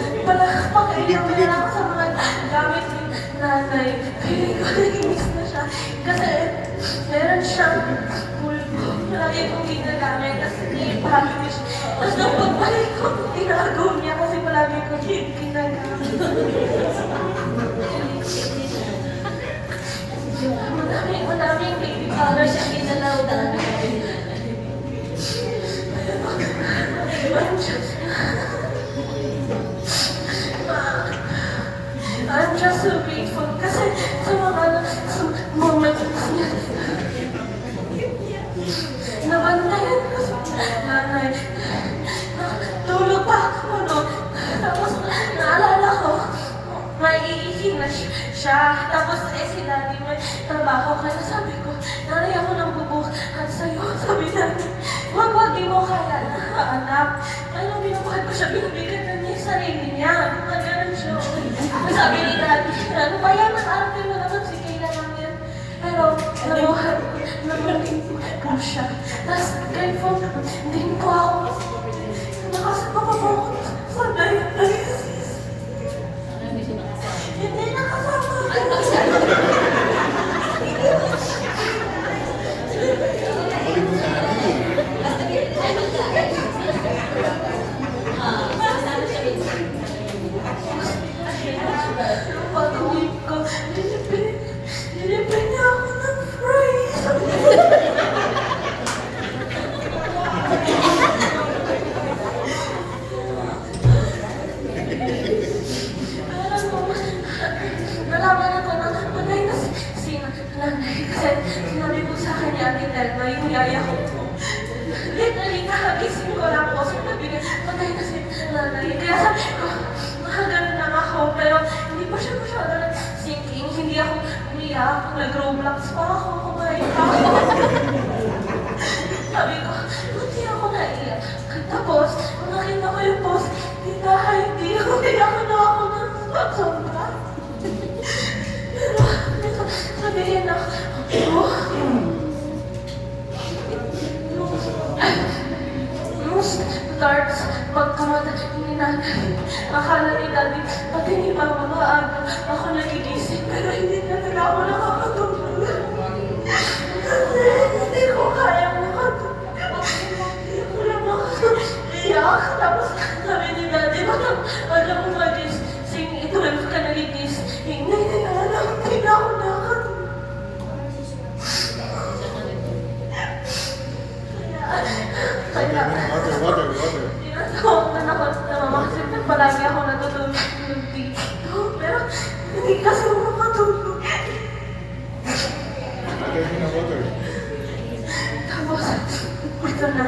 pagkailang na lang sa mga gamit ni nanay. Feeling ko nag-miss na siya. Kasi meron siyang pulpo. Lagi kong ginagamit. Tapos i-publish. Tapos nung pagbalik ko, tinago niya kasi palagi kong ginagamit. Madaming baby colors ang ginalaw dati. I'm just so grateful kasi sa mga moments niya. Nabantayan ko sa nanay. Tulog pa ako, no? Tapos naalala ko, maiihi na siya. Tapos si daddy may trabaho. Kaya sabi ko, nanay ako nang bubukas at sa'yo, sabi niya, wag di mo kaya na, anak. Ano, binubuhay ko siya, binibigyan na niya yung sarili niya. Ganun siya. Sabi ni Daddy, ano ba yan, arte mo naman, sige lang yan. Pero, nabuhay ko siya. Tapos, grateful din po ako. Nakasama pa po ako sa dialysis. Hindi nakasama. Pag-uwi ko, nilipin niya ako ng fries. Nalaman ako na patay na si nanay kasi sinabi ko sa akin ni Ate Telma yung yaya ko po. Literally, nakagising ko lang po. Sinabi niya, patay na si nanay. Kaya sabi ko, nakaganon lang ako. Pero hindi pa siya masyado nag-sinking. Hindi ako umiyak. Nag-Roblox pa ako. Kumain pa ako. Sabi ko, buti ako naiyak. Tapos, nung nakita ko yung post, hindi ako na ako ng sobra. Pero, sabihin na, start pagkamatay ni nanay. Akala ni Daddy, pati ni Mama maaga ako nagigising, pero hindi talaga ako nakakatulog. Kasi hindi ko kaya makatulog. Hindi ko lang makatulog. Tapos sabi ni Daddy, wala mo magising, itulog ka nagigising. Hindi na alam, hindi na ako nakatulog. Water. Tinatawag na ako na mamakasip na palagi ako natutulog dito. Pero hindi kasi ako makatulog. Water. Tapos, ito na.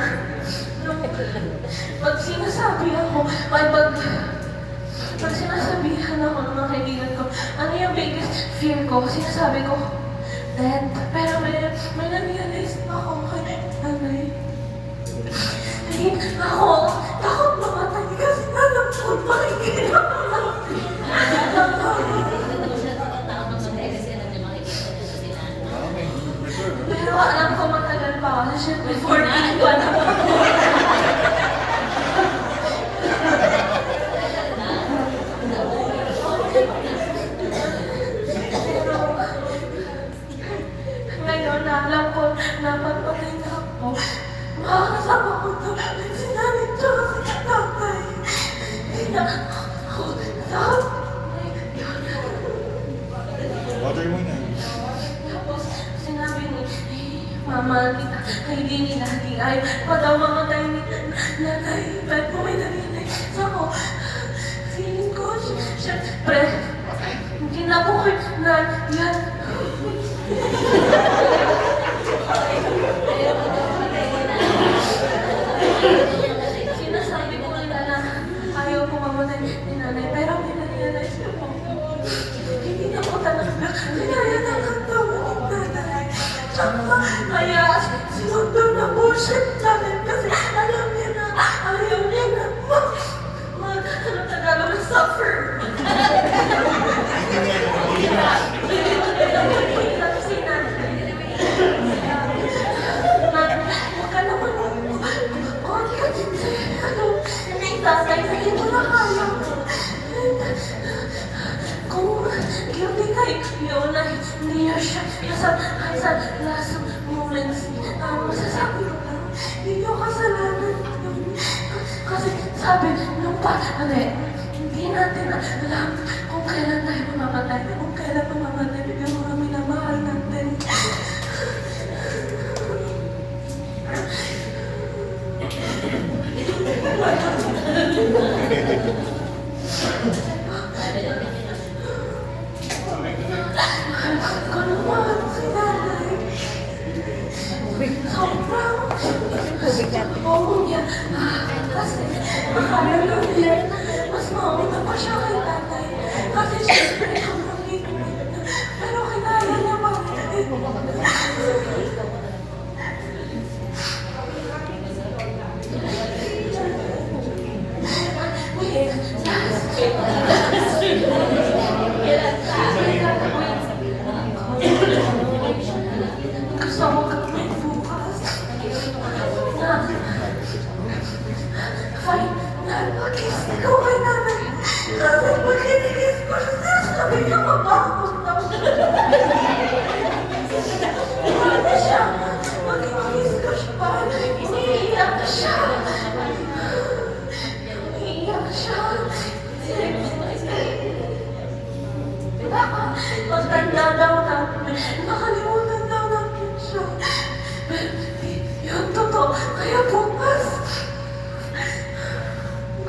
Pag sinasabi ako, pag sinasabihan ako ng mga kaibigan ko, ano yung biggest fear ko? Sinasabi ko, death. Pero may na-realize ako kay nanay. Ako, takot mamatay kasi alam ko makikita ko lang. Pero alam ko matagal pa kasi syempre 14 pa naman. Ngayon na alam ko na pagpatay na ako, makakasama ko ito. Sinabi ito kasi tatay. Hindi na ako takot. Water muna. Tapos sinabi ni Mama kita, hindi ni Daddy ay pa daw mamatay ni nanay. Pero may nanay ako. Feeling ko, syempre, hindi na po kayo na yan. Sinasabi ko nila na ayaw po mamatay ni nanay, pero pinarealize ko po. Hindi na po talaga kinaya ng katawan ni nanay. Tsaka kaya sinundo na bullshit namin kasi alam niya na ayaw niya na Tagalog na suffer. Huwag ka naman tatay, hindi mo na kaya. Kung guilty kayo na hindi niya siya sa last moments, masasabi ko lang, hindi niyo kasalanan. Kasi sabi nung hindi natin alam kung kailan tayo mamamatay, kung kailan mamamatay yung mga minamahal natin. Ko naman si nanay. Sobrang buong niya. Kasi akala niya mas mauna pa siya kay tatay. Kasi siyempre ang pangit. Pero kinaya niya pa rin. Kasama ka naman bukas. Fine. Nag-kiss ko kay nanay. Kasi pag-kiss ko siya, sabi niya mabakot daw. Paano siya? Pag-kiss ko siya, paano? Umiiyak siya. Umiiyak siya. Baka magtanda daw natin. Nakalimutan daw natin siya. Yung totoo. Kaya bukas.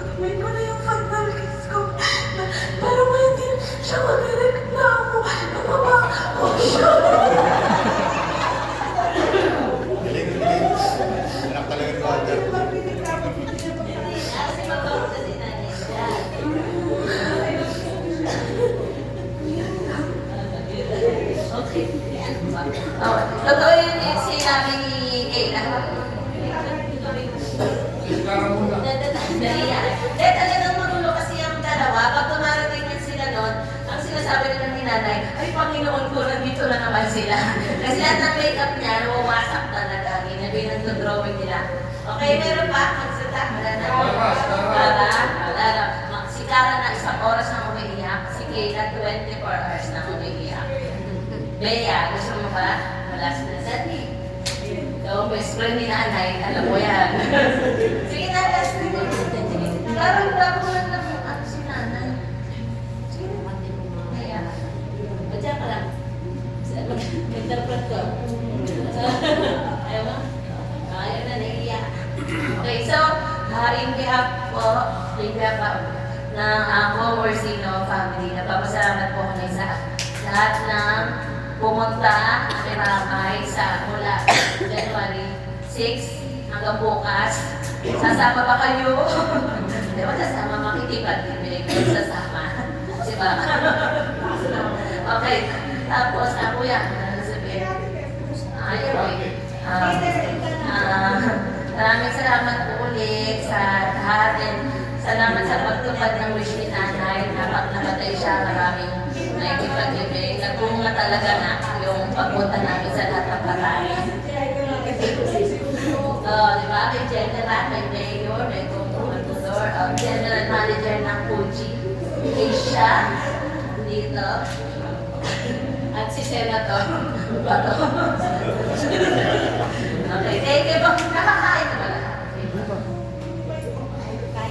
Gagawin ko na yung final kiss ko. Pero hindi siya magreklamo. Mababa siya. Anak talaga ni Walter. Kasi mabawag kasi nanay siya. Okay. Oh, totoo yun yung sinabi ni Kayla. Dahil talagang magulo kasi ang dalawa. Pag tumarating yan sila nun, ang sinasabi nila ni nanay, ay Panginoon ko, nandito na naman sila. Kasi lahat ng makeup niya, nawawasak talaga. Ginabi ng drawing nila. Okay, meron pa? Magsita? Wala na. Wala na. Si Cara na 1 oras na umiiyak. Si Kayla 24 hours na umiiyak. Bea, gusto mo ba? Malas na Sandy. So, best friend ni nanay, alam mo yan. Sige na, last na. Parang bago lang ano si nanay. Sige na. Kaya, badya ka lang. Interpret ko. Ayaw mo? Ayaw na, naiiyak. Okay, so, in behalf po, ng Home Orsino family, napapasalamat po kami sa lahat ng pumunta at iramay sa mula January 6 hanggang bukas. Sasama ba kayo? Hindi ba sasama? Makikipag-ibig. Sasama. Diba? Okay. Tapos, ako yan. Sabihin. Ayaw eh. Maraming salamat po ulit sa lahat. Salamat sa pagtupad ng wish ni nanay. Namatay siya. Maraming nakikipag-ibig. Nagbunga talaga na yung pagpunta namin sa lahat ng patay. Di ba? May general, may mayor, may gobernador, general manager ng Fuji, Asia, dito, at si Senator Bato. Okay, thank you po. Nakakain na ba lahat?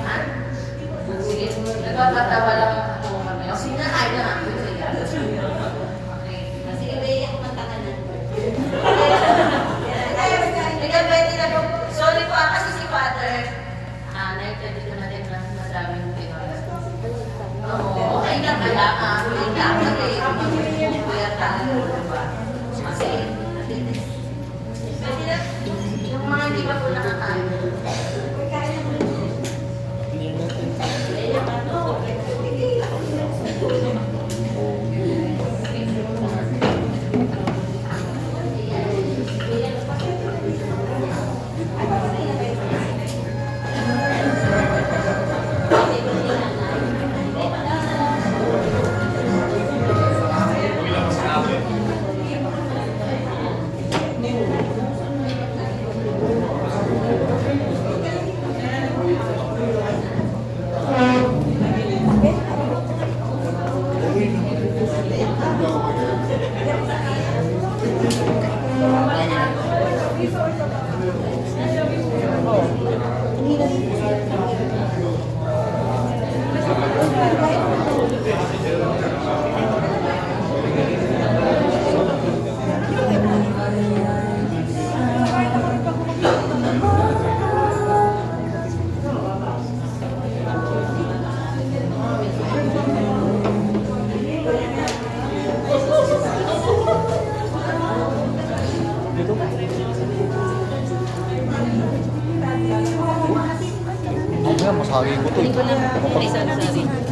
Ha? Sige, nagpapatawa lang ako kami. O, sinakain na ako. Okay, sige, Bea, kumanta ka na. Pwede na po. Sorry po, kasi si Father, naitagit ko na din na madaming Pinoy. Oo, ay na kaya ka. Ay na kaya kuya tayo. Kasi, pwede na, yung mga hindi pa po nakakain. Masakit ko to. Hindi ko lang. Ay, sorry.